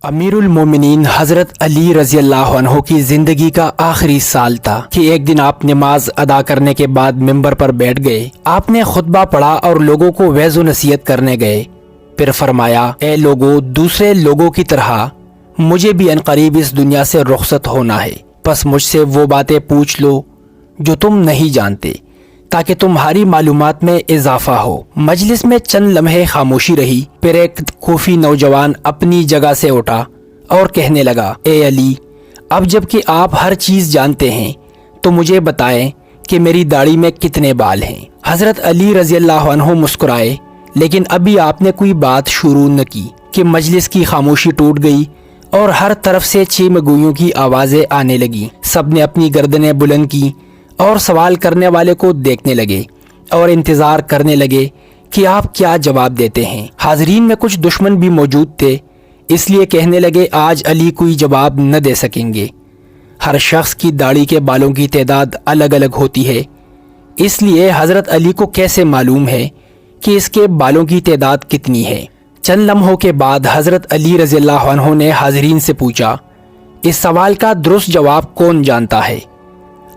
امیر المومنین حضرت علی رضی اللہ عنہ کی زندگی کا آخری سال تھا کہ ایک دن آپ نماز ادا کرنے کے بعد ممبر پر بیٹھ گئے۔ آپ نے خطبہ پڑھا اور لوگوں کو وعظ و نصیحت کرنے گئے۔ پھر فرمایا، اے لوگو، دوسرے لوگوں کی طرح مجھے بھی عنقریب اس دنیا سے رخصت ہونا ہے، پس مجھ سے وہ باتیں پوچھ لو جو تم نہیں جانتے تاکہ تمہاری معلومات میں اضافہ ہو۔ مجلس میں چند لمحے خاموشی رہی، پھر ایک کوفی نوجوان اپنی جگہ سے اٹھا اور کہنے لگا، اے علی، اب جب کہ آپ ہر چیز جانتے ہیں تو مجھے بتائیں کہ میری داڑھی میں کتنے بال ہیں۔ حضرت علی رضی اللہ عنہ مسکرائے، لیکن ابھی آپ نے کوئی بات شروع نہ کی کہ مجلس کی خاموشی ٹوٹ گئی اور ہر طرف سے چیمگوئیوں کی آوازیں آنے لگی۔ سب نے اپنی گردنیں بلند کی اور سوال کرنے والے کو دیکھنے لگے اور انتظار کرنے لگے کہ آپ کیا جواب دیتے ہیں۔ حاضرین میں کچھ دشمن بھی موجود تھے، اس لیے کہنے لگے آج علی کوئی جواب نہ دے سکیں گے۔ ہر شخص کی داڑھی کے بالوں کی تعداد الگ الگ ہوتی ہے، اس لیے حضرت علی کو کیسے معلوم ہے کہ اس کے بالوں کی تعداد کتنی ہے؟ چند لمحوں کے بعد حضرت علی رضی اللہ عنہ نے حاضرین سے پوچھا، اس سوال کا درست جواب کون جانتا ہے؟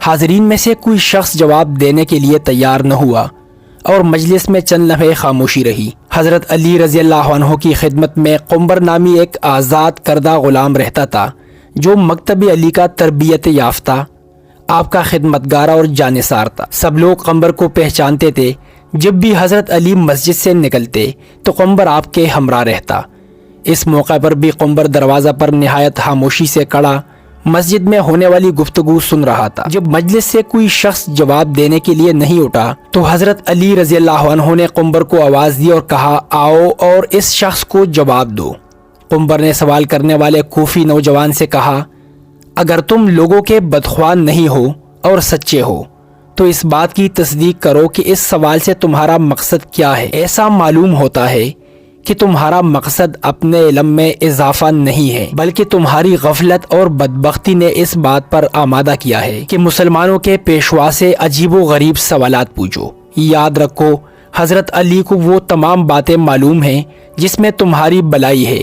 حاضرین میں سے کوئی شخص جواب دینے کے لیے تیار نہ ہوا اور مجلس میں چند لمحے خاموشی رہی۔ حضرت علی رضی اللہ عنہ کی خدمت میں قنبر نامی ایک آزاد کردہ غلام رہتا تھا جو مکتب علی کا تربیت یافتہ، آپ کا خدمتگار اور جانثار تھا۔ سب لوگ قنبر کو پہچانتے تھے۔ جب بھی حضرت علی مسجد سے نکلتے تو قنبر آپ کے ہمراہ رہتا۔ اس موقع پر بھی قنبر دروازہ پر نہایت خاموشی سے کھڑا مسجد میں ہونے والی گفتگو سن رہا تھا۔ جب مجلس سے کوئی شخص جواب دینے کے لیے نہیں اٹھا تو حضرت علی رضی اللہ عنہ نے قنبر کو آواز دی اور کہا، آؤ اور اس شخص کو جواب دو۔ قنبر نے سوال کرنے والے کوفی نوجوان سے کہا، اگر تم لوگوں کے بدخواہ نہیں ہو اور سچے ہو تو اس بات کی تصدیق کرو کہ اس سوال سے تمہارا مقصد کیا ہے۔ ایسا معلوم ہوتا ہے کہ تمہارا مقصد اپنے علم میں اضافہ نہیں ہے، بلکہ تمہاری غفلت اور بدبختی نے اس بات پر آمادہ کیا ہے کہ مسلمانوں کے پیشوا سے عجیب و غریب سوالات پوچھو۔ یاد رکھو، حضرت علی کو وہ تمام باتیں معلوم ہیں جس میں تمہاری بلائی ہے۔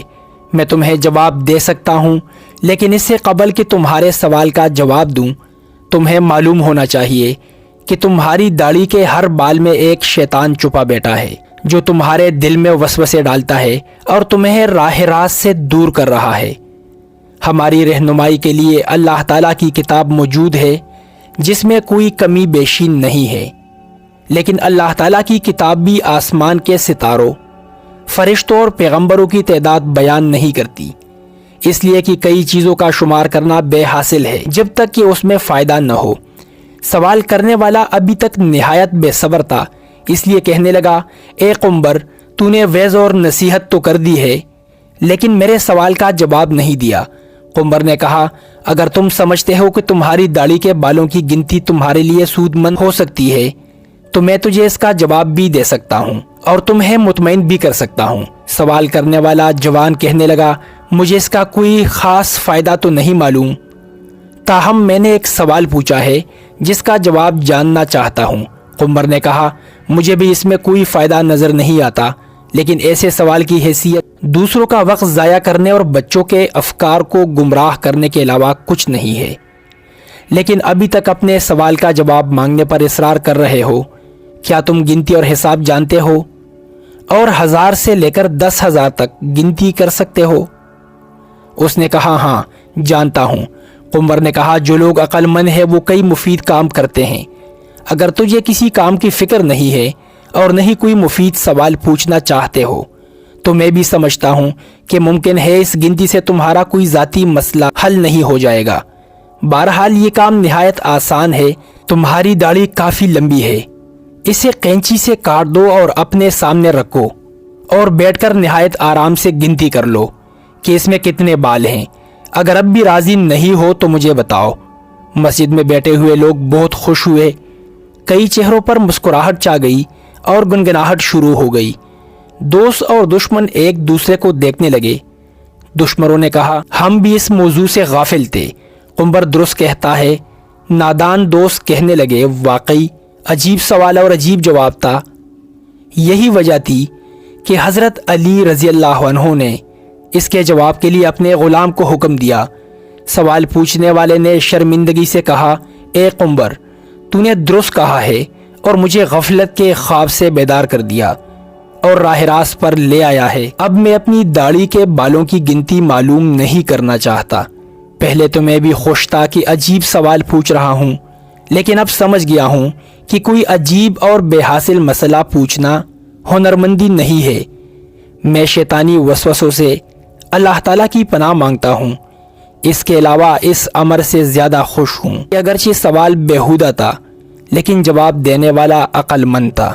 میں تمہیں جواب دے سکتا ہوں، لیکن اس سے قبل کہ تمہارے سوال کا جواب دوں، تمہیں معلوم ہونا چاہیے کہ تمہاری داڑھی کے ہر بال میں ایک شیطان چھپا بیٹھا ہے جو تمہارے دل میں وسوسے ڈالتا ہے اور تمہیں راہ راست سے دور کر رہا ہے۔ ہماری رہنمائی کے لیے اللہ تعالیٰ کی کتاب موجود ہے جس میں کوئی کمی بیشی نہیں ہے، لیکن اللہ تعالیٰ کی کتاب بھی آسمان کے ستاروں، فرشتوں اور پیغمبروں کی تعداد بیان نہیں کرتی، اس لیے کہ کئی چیزوں کا شمار کرنا بے حاصل ہے جب تک کہ اس میں فائدہ نہ ہو۔ سوال کرنے والا ابھی تک نہایت بے صبر تھا، اس لیے کہنے لگا، اے قنبر، تو نے وعظ اور نصیحت تو کر دی ہے لیکن میرے سوال کا جواب نہیں دیا۔ قنبر نے کہا، اگر تم سمجھتے ہو کہ تمہاری داڑھی کے بالوں کی گنتی تمہارے لیے سود مند ہو سکتی ہے تو میں تجھے اس کا جواب بھی دے سکتا ہوں اور تمہیں مطمئن بھی کر سکتا ہوں۔ سوال کرنے والا جوان کہنے لگا، مجھے اس کا کوئی خاص فائدہ تو نہیں معلوم، تاہم میں نے ایک سوال پوچھا ہے جس کا جواب جاننا چاہتا ہوں۔ قنبر نے کہا، مجھے بھی اس میں کوئی فائدہ نظر نہیں آتا، لیکن ایسے سوال کی حیثیت دوسروں کا وقت ضائع کرنے اور بچوں کے افکار کو گمراہ کرنے کے علاوہ کچھ نہیں ہے۔ لیکن ابھی تک اپنے سوال کا جواب مانگنے پر اصرار کر رہے ہو۔ کیا تم گنتی اور حساب جانتے ہو اور 1000 سے لے کر 10,000 تک گنتی کر سکتے ہو؟ اس نے کہا، ہاں جانتا ہوں۔ قنبر نے کہا، جو لوگ عقل مند ہیں وہ کئی مفید کام کرتے ہیں۔ اگر تجھے کسی کام کی فکر نہیں ہے اور نہیں کوئی مفید سوال پوچھنا چاہتے ہو تو میں بھی سمجھتا ہوں کہ ممکن ہے اس گنتی سے تمہارا کوئی ذاتی مسئلہ حل نہیں ہو جائے گا۔ بہرحال یہ کام نہایت آسان ہے۔ تمہاری داڑھی کافی لمبی ہے، اسے قینچی سے کاٹ دو اور اپنے سامنے رکھو اور بیٹھ کر نہایت آرام سے گنتی کر لو کہ اس میں کتنے بال ہیں۔ اگر اب بھی راضی نہیں ہو تو مجھے بتاؤ۔ مسجد میں بیٹھے ہوئے لوگ بہت خوش ہوئے، کئی چہروں پر مسکراہٹ چھا گئی اور گنگناہٹ شروع ہو گئی۔ دوست اور دشمن ایک دوسرے کو دیکھنے لگے۔ دشمنوں نے کہا، ہم بھی اس موضوع سے غافل تھے، قنبر درست کہتا ہے۔ نادان دوست کہنے لگے، واقعی عجیب سوال اور عجیب جواب تھا۔ یہی وجہ تھی کہ حضرت علی رضی اللہ عنہ نے اس کے جواب کے لیے اپنے غلام کو حکم دیا۔ سوال پوچھنے والے نے شرمندگی سے کہا، اے قنبر، تو نے درست کہا ہے اور مجھے غفلت کے خواب سے بیدار کر دیا اور راہ راست پر لے آیا ہے۔ اب میں اپنی داڑھی کے بالوں کی گنتی معلوم نہیں کرنا چاہتا۔ پہلے تو میں بھی خوش تھا کہ عجیب سوال پوچھ رہا ہوں، لیکن اب سمجھ گیا ہوں کہ کوئی عجیب اور بے حاصل مسئلہ پوچھنا ہنرمندی نہیں ہے۔ میں شیطانی وسوسوں سے اللہ تعالیٰ کی پناہ مانگتا ہوں۔ اس کے علاوہ اس امر سے زیادہ خوش ہوں کہ اگرچہ سوال بیہودہ تھا لیکن جواب دینے والا عقل مند تھا۔